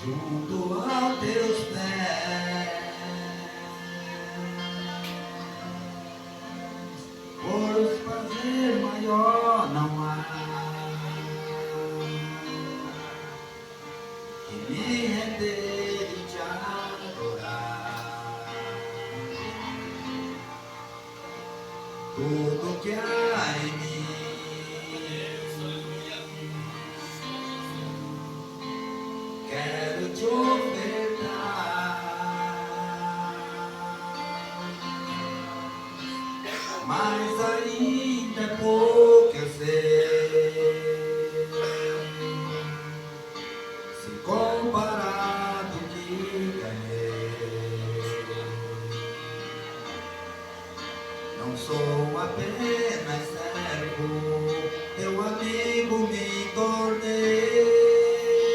junto aos teus pés, pois prazer maior não há que me render e te adorar. Tudo que há em mim quero te